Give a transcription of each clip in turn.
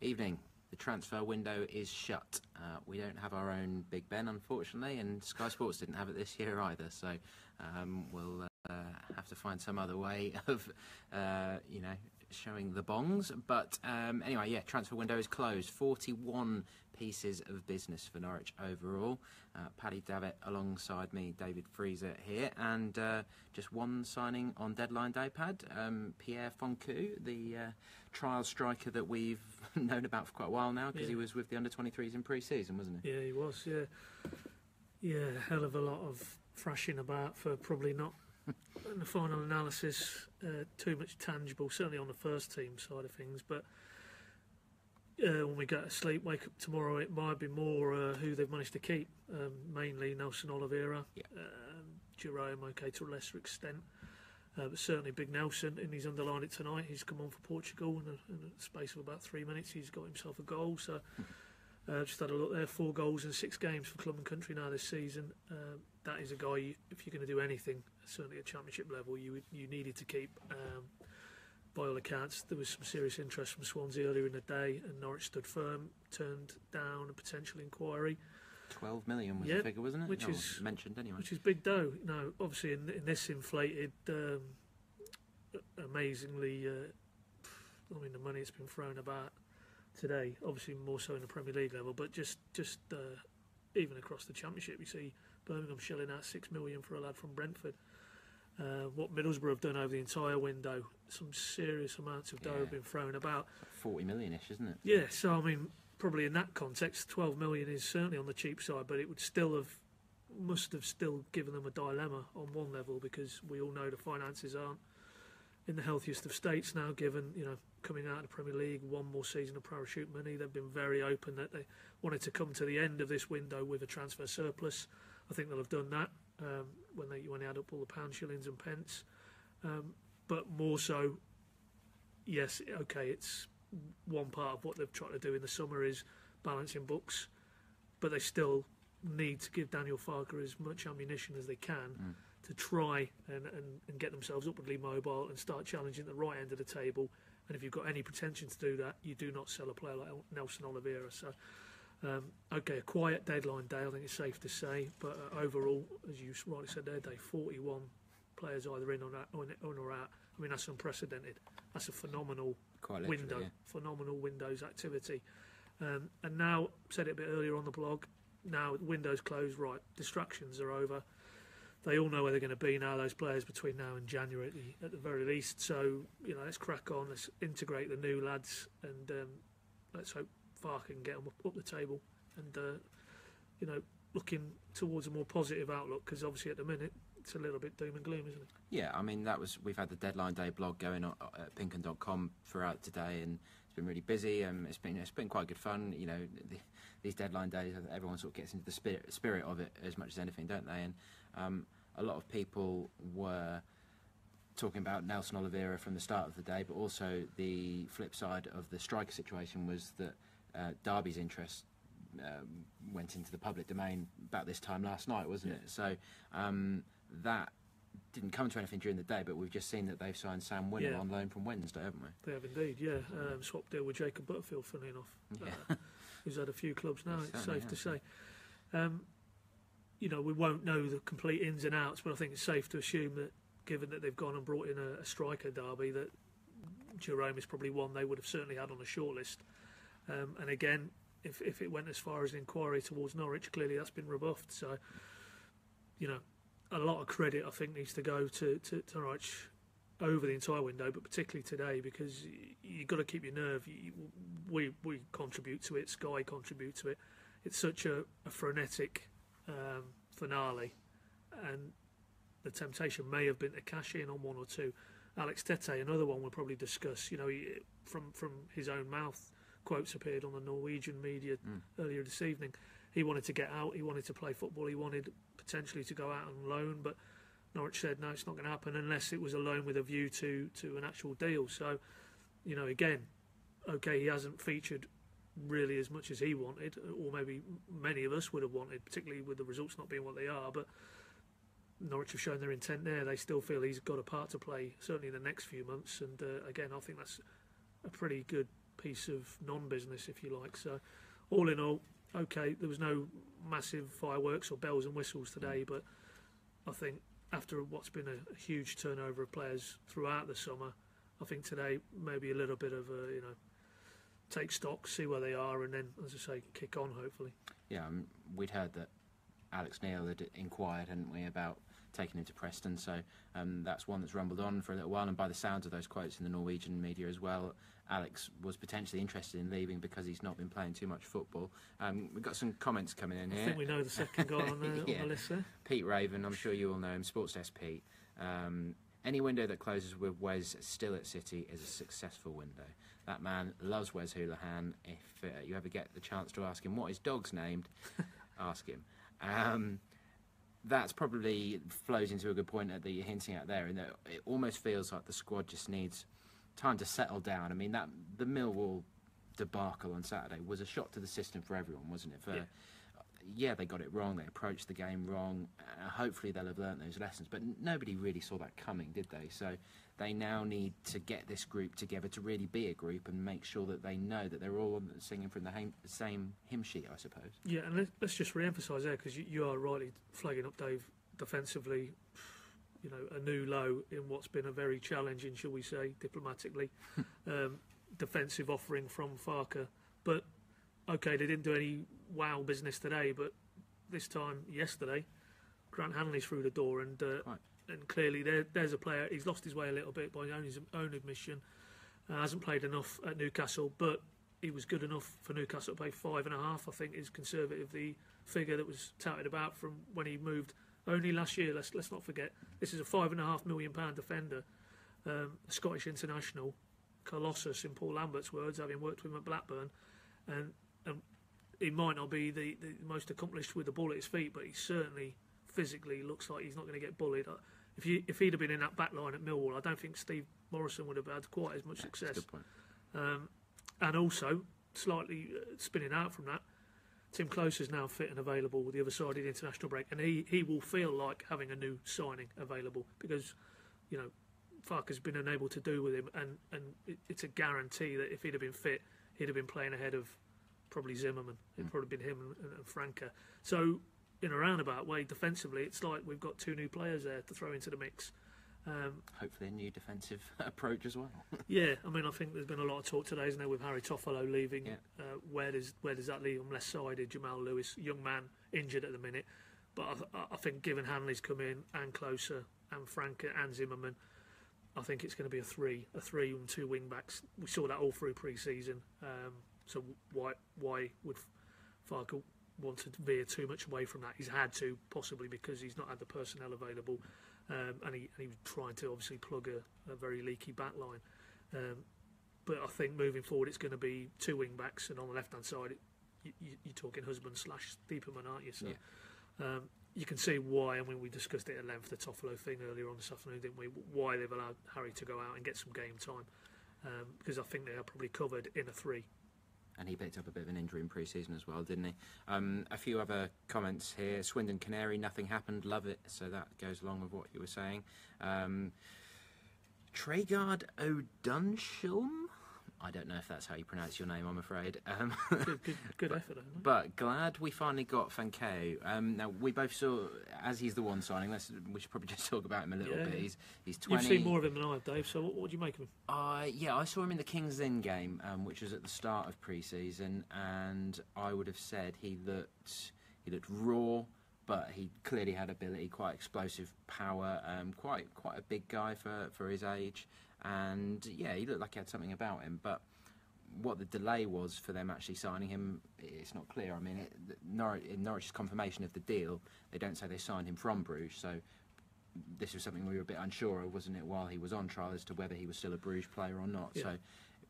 Evening. The transfer window is shut. We don't have our own Big Ben, unfortunately, and Sky Sports didn't have it this year either. So we'll have to find some other way of, showing the bongs. But anyway, yeah, transfer window is closed. 41 pieces of business for Norwich overall. Paddy, Davitt alongside me, David Freezer here, and just one signing on deadline day, Pad. Pierre Foncu, the trial striker that we've known about for quite a while now, because he was with the under-23s in pre-season, wasn't he? Yeah, he was, yeah, hell of a lot of thrashing about for probably not, in the final analysis, too much tangible, certainly on the first team side of things, but when we go to sleep, wake up tomorrow, it might be more who they've managed to keep, mainly Nelson Oliveira, Jerome, okay, to a lesser extent. But certainly Big Nelson, and he's underlined it tonight. He's come on for Portugal in a space of about 3 minutes. He's got himself a goal. So just had a look there, 4 goals in 6 games for club and country now this season. That is a guy, if you're going to do anything, certainly at championship level, you needed to keep. By all accounts, there was some serious interest from Swansea earlier in the day, and Norwich stood firm, turned down a potential inquiry. 12 million was the figure, wasn't it? Which is mentioned anyway. Which is big dough. Now, obviously, in this inflated, amazingly, the money that's been thrown about today, obviously more so in the Premier League level, but just even across the Championship, you see Birmingham shelling out 6 million for a lad from Brentford. What Middlesbrough have done over the entire window, some serious amounts of dough have been thrown about. 40 million-ish, isn't it? Yeah, so I mean, probably in that context, 12 million is certainly on the cheap side, but it would must have still given them a dilemma on one level, because we all know the finances aren't in the healthiest of states now, given, coming out of the Premier League, one more season of parachute money. They've been very open that they wanted to come to the end of this window with a transfer surplus. I think they'll have done that when they add up all the pounds, shillings and pence. But more so, yes, okay, it's one part of what they've tried to do in the summer is balancing books, but they still need to give Daniel Farke as much ammunition as they can to try and get themselves upwardly mobile and start challenging the right end of the table. And if you've got any pretension to do that, you do not sell a player like Nelson Oliveira. So, okay, a quiet deadline day, I think it's safe to say, but overall, as you rightly said there, Dave, 41 players either in or out. I mean, that's unprecedented. That's a phenomenal window, phenomenal Windows activity. And now, said it a bit earlier on the blog, now the window's closed, right, distractions are over. They all know where they're going to be now, those players, between now and January at the very least. So, let's crack on, let's integrate the new lads, and let's hope Farke can get them up the table and, looking towards a more positive outlook, because obviously at the minute it's a little bit doom and gloom, isn't it? Yeah, I mean, we've had the deadline day blog going on at PinkUn.com throughout today, and it's been really busy. It's been quite good fun. These deadline days, everyone sort of gets into the spirit of it as much as anything, don't they? And a lot of people were talking about Nelson Oliveira from the start of the day, but also the flip side of the striker situation was that Derby's interest went into the public domain about this time last night, wasn't it? So that didn't come to anything during the day, but we've just seen that they've signed Sam Winner on loan from Wednesday, haven't we? They have indeed, yeah. Swap deal with Jacob Butterfield, funny enough. Who's had a few clubs now, it's safe to say. We won't know the complete ins and outs, but I think it's safe to assume that, given that they've gone and brought in a striker, Derby, that Jerome is probably one they would have certainly had on the shortlist. And again, if it went as far as an inquiry towards Norwich, clearly that's been rebuffed. So, a lot of credit, I think, needs to go to Norwich over the entire window, but particularly today, because you've got to keep your nerve. We contribute to it, Sky contribute to it. It's such a frenetic finale, and the temptation may have been to cash in on one or two. Alex Tete, another one we'll probably discuss, from his own mouth, quotes appeared on the Norwegian media earlier this evening. He wanted to get out, he wanted to play football, he wanted potentially to go out on loan, but Norwich said no, it's not going to happen unless it was a loan with a view to an actual deal. So, again, okay, he hasn't featured really as much as he wanted, or maybe many of us would have wanted, particularly with the results not being what they are, but Norwich have shown their intent there. They still feel he's got a part to play, certainly in the next few months, and again, I think that's a pretty good piece of non-business, if you like. So, all in all, okay, there was no massive fireworks or bells and whistles today, but I think after what's been a huge turnover of players throughout the summer, I think today maybe a little bit of a, take stock, see where they are, and then, as I say, kick on, hopefully. Yeah, we'd heard that Alex Neil had inquired, hadn't we, about taking him to Preston, so that's one that's rumbled on for a little while, and by the sounds of those quotes in the Norwegian media as well, Alex was potentially interested in leaving because he's not been playing too much football. We've got some comments coming in here. I think we know the second guy on the list there. Pete Raven, I'm sure you all know him, Sports Desk Pete. Any window that closes with Wes still at City is a successful window. That man loves Wes Hoolahan. If you ever get the chance to ask him what his dog's named, ask him. That's probably flows into a good point that you're hinting at there, and that it almost feels like the squad just needs time to settle down. I mean, the Millwall debacle on Saturday was a shot to the system for everyone, wasn't it? Yeah, they got it wrong. They approached the game wrong. Hopefully they'll have learnt those lessons. But nobody really saw that coming, did they? So they now need to get this group together to really be a group and make sure that they know that they're all singing from the same hymn sheet, I suppose. Yeah, and let's just re-emphasise there, because you are rightly flagging up, Dave, defensively, a new low in what's been a very challenging, shall we say, diplomatically, defensive offering from Farke. But OK, they didn't do any wow business today, but this time yesterday, Grant Hanley's through the door, and clearly there's a player. He's lost his way a little bit by his own admission. Hasn't played enough at Newcastle, but he was good enough for Newcastle to pay 5.5. I think is conservative, the figure that was touted about from when he moved only last year. Let's not forget, this is a £5.5 million defender, a Scottish international, colossus in Paul Lambert's words, having worked with him at Blackburn, and he might not be the most accomplished with the ball at his feet, but he certainly physically looks like he's not going to get bullied. If he'd have been in that back line at Millwall, I don't think Steve Morrison would have had quite as much success. That's a good point. And also, slightly spinning out from that, Tim Close is now fit and available with the other side of the international break, and he will feel like having a new signing available, because Farke's been unable to do with him, and it's a guarantee that if he'd have been fit, he'd have been playing ahead of probably Zimmerman. It'd probably been him and Franke. So, in a roundabout way, defensively, it's like we've got two new players there to throw into the mix. Hopefully a new defensive approach as well. Yeah, I mean, I think there's been a lot of talk today, isn't there, with Harry Toffolo leaving. Yeah. Where does that leave him? Left-sided, Jamal Lewis, young man, injured at the minute. But I think given Hanley's come in, and Closer, and Franke, and Zimmerman, I think it's going to be a three and two wing-backs. We saw that all through pre-season. So why would Farke want to veer too much away from that? He's had to, possibly because he's not had the personnel available, and he was trying to obviously plug a very leaky back line. But I think moving forward it's going to be two wing backs, and on the left hand side you're talking husband / Stiepermann, aren't you? So you can see why. I mean, we discussed it at length, the Toffolo thing earlier on this afternoon, didn't we? Why they've allowed Harry to go out and get some game time, because I think they are probably covered in a three. And he picked up a bit of an injury in pre-season as well, didn't he? A few other comments here. Swindon Canary, nothing happened, love it. So that goes along with what you were saying. Tregard O'Dunshilm? I don't know if that's how you pronounce your name, I'm afraid. Good effort, isn't it? But glad we finally got Fankeo. Now, we both saw, as he's the one signing, we should probably just talk about him a little bit. He's 20. You've seen more of him than I have, Dave, so what do you make of him? I saw him in the Kings Lynn game, which was at the start of pre-season, and I would have said he looked raw, but he clearly had ability, quite explosive power, quite a big guy for his age. And yeah, he looked like he had something about him, but what the delay was for them actually signing him, it's not clear. I mean, in Norwich's confirmation of the deal, they don't say they signed him from Bruges, so this was something we were a bit unsure of, wasn't it, while he was on trial, as to whether he was still a Bruges player or not. Yeah. So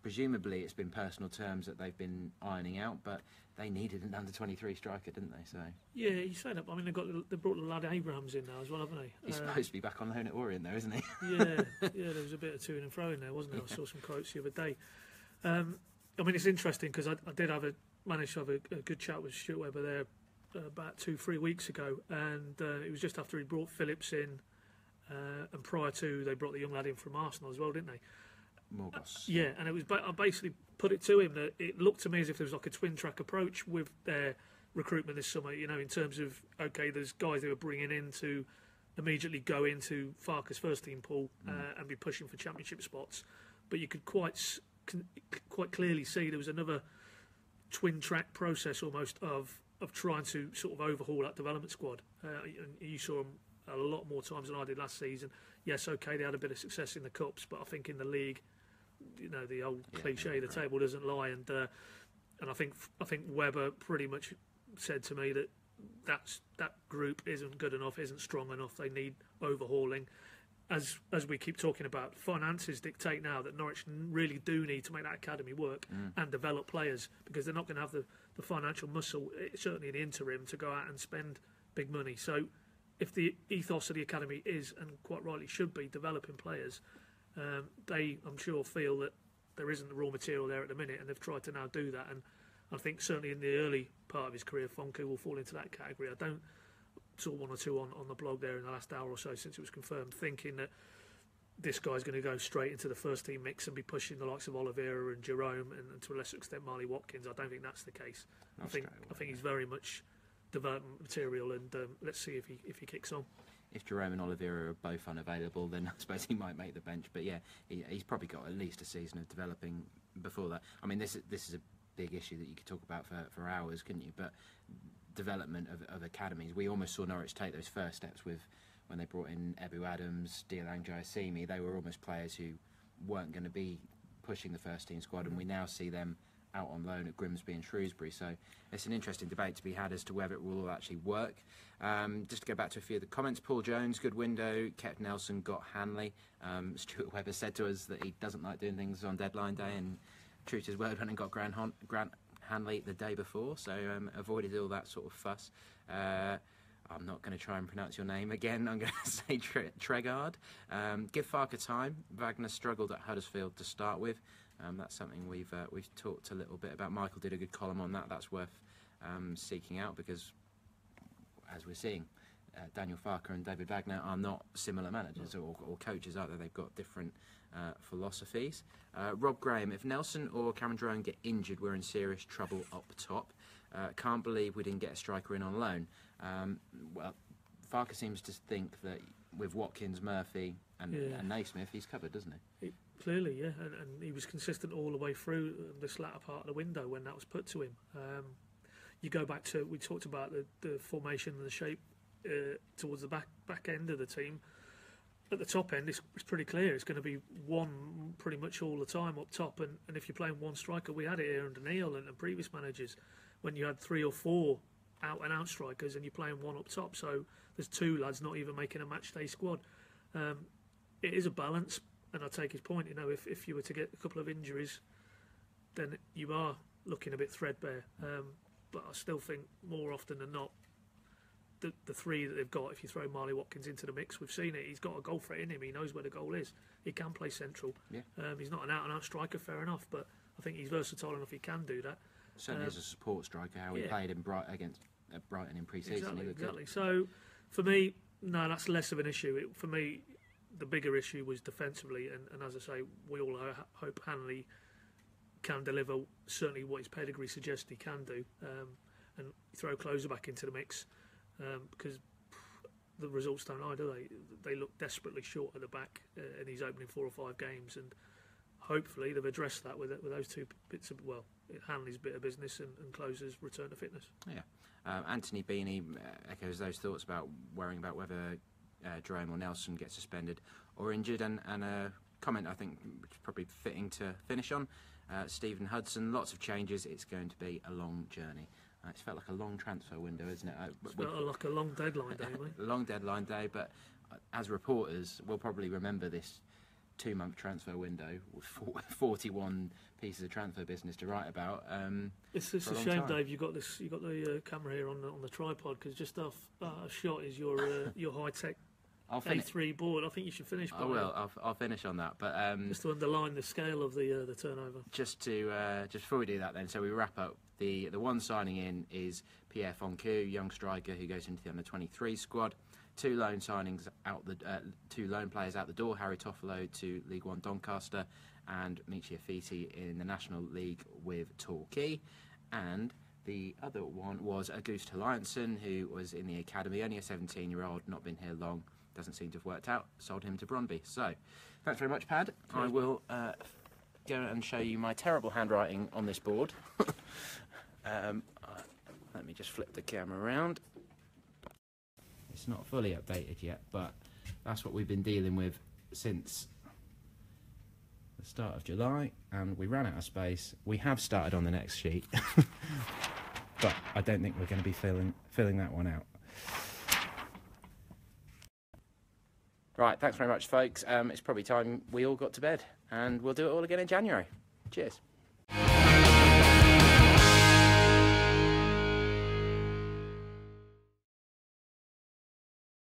presumably it's been personal terms that they've been ironing out, but they needed an under-23 striker, didn't they? So yeah, you say that, but I mean, they brought the lad Abrahams in now as well, haven't they? He's supposed to be back on loan at Orient, though, isn't he? yeah, there was a bit of to and fro in there, wasn't there? I saw some quotes the other day. I mean, it's interesting because I did manage to have a good chat with Stuart Webber there about 2-3 weeks ago, and it was just after he brought Phillips in, and prior to, they brought the young lad in from Arsenal as well, didn't they? Morgos. Yeah, and it was. I basically put it to him that it looked to me as if there was like a twin track approach with their recruitment this summer. You know, in terms of there's guys they were bringing in to immediately go into Farke's first team pool and be pushing for championship spots, but you could quite clearly see there was another twin track process almost of trying to sort of overhaul that development squad. And you saw them a lot more times than I did last season. Yes, okay, they had a bit of success in the cups, but I think in the league, you know, the old cliche, the table doesn't lie, and I think Webber pretty much said to me that group isn't good enough, isn't strong enough. They need overhauling. As we keep talking about, finances dictate now that Norwich really do need to make that academy work and develop players, because they're not going to have the financial muscle, certainly in the interim, to go out and spend big money. So if the ethos of the academy is, and quite rightly should be, developing players, they, I'm sure, feel that there isn't the raw material there at the minute, and they've tried to now do that. And I think certainly in the early part of his career, Fonke will fall into that category. I don't saw one or two on the blog there in the last hour or so since it was confirmed, thinking that this guy's going to go straight into the first team mix and be pushing the likes of Oliveira and Jerome and to a lesser extent Marley Watkins. I don't think that's the case. I think he's very much development material, and let's see if he kicks on. If Jerome and Oliveira are both unavailable, then I suppose he might make the bench. But yeah, he's probably got at least a season of developing before that. I mean, this is a big issue that you could talk about for hours, couldn't you? But development of academies, we almost saw Norwich take those first steps with when they brought in Ebu Adams, Dialang Jayasimi. They were almost players who weren't going to be pushing the first team squad, and we now see them out on loan at Grimsby and Shrewsbury. So it's an interesting debate to be had as to whether it will all actually work. Just to go back to a few of the comments, Paul Jones, good window, kept Nelson, got Hanley. Stuart Webber said to us that he doesn't like doing things on deadline day, and true to his word, went and got Grant Hanley the day before, so avoided all that sort of fuss. I'm not going to try and pronounce your name again. I'm going to say Tregard. Give Farke time. Wagner struggled at Huddersfield to start with. That's something we've talked a little bit about. Michael did a good column on that. That's worth seeking out, because, as we're seeing, Daniel Farke and David Wagner are not similar managers or coaches either. They've got different philosophies. Rob Graham, if Nelson or Cameron Jerome get injured, we're in serious trouble up top. Can't believe we didn't get a striker in on loan. Well, Farke seems to think that with Watkins, Murphy and Naismith, he's covered, doesn't he? Clearly, yeah, and he was consistent all the way through this latter part of the window when that was put to him. You go back to, we talked about the formation and the shape towards the back end of the team. At the top end, it's pretty clear. It's going to be one pretty much all the time up top. And if you're playing one striker, we had it here under Neil and previous managers, when you had 3 or 4 out-and-out strikers and you're playing one up top. So there's 2 lads not even making a match-day squad. It is a balance, and I take his point. You know, if you were to get a couple of injuries, then you are looking a bit threadbare. But I still think more often than not, the 3 that they've got, if you throw Marley Watkins into the mix, we've seen it. He's got a goal threat in him. He knows where the goal is. He can play central. Yeah. He's not an out-and-out striker, fair enough, but I think he's versatile enough. He can do that. Certainly as a support striker, how he played in against Brighton in pre-season. Exactly. So for me, no, that's less of an issue. For me, the bigger issue was defensively, and as I say, we all hope Hanley can deliver certainly what his pedigree suggests he can do, and throw Closer back into the mix, because the results don't lie, do they? They look desperately short at the back in these opening 4 or 5 games, and hopefully they've addressed that with those 2 bits of, well, Hanley's bit of business and Closer's return to fitness. Yeah. Anthony Beanie echoes those thoughts about worrying about whether Jerome or Nelson get suspended or injured, and a comment I think which is probably fitting to finish on. Stephen Hudson, lots of changes. It's going to be a long journey. It's felt like a long transfer window, isn't it? It's felt like a long deadline day, mate. Long deadline day, but as reporters, we'll probably remember this 2-month transfer window with 41 pieces of transfer business to write about. It's a shame, time. Dave. You got the camera here on the tripod, because just off a shot is your high tech A3 board. I think you should finish. I'll finish on that, but just to underline the scale of the turnover. Just before we do that, then, so we wrap up. The one signing in is Pierre Fonku, young striker who goes into the under-23 squad. 2 loan signings out 2 loan players out the door. Harry Toffolo to League One Doncaster, and Michia Fiti in the National League with Torquay. And the other one was Auguste Helianson, who was in the academy, only a 17-year-old, not been here long, doesn't seem to have worked out, sold him to Brøndby. So, thanks very much, Pad. I will go and show you my terrible handwriting on this board. Let me just flip the camera around. It's not fully updated yet, but that's what we've been dealing with since the start of July, and we ran out of space. We have started on the next sheet, but I don't think we're going to be filling that one out. Right, thanks very much, folks. It's probably time we all got to bed, and we'll do it all again in January. Cheers.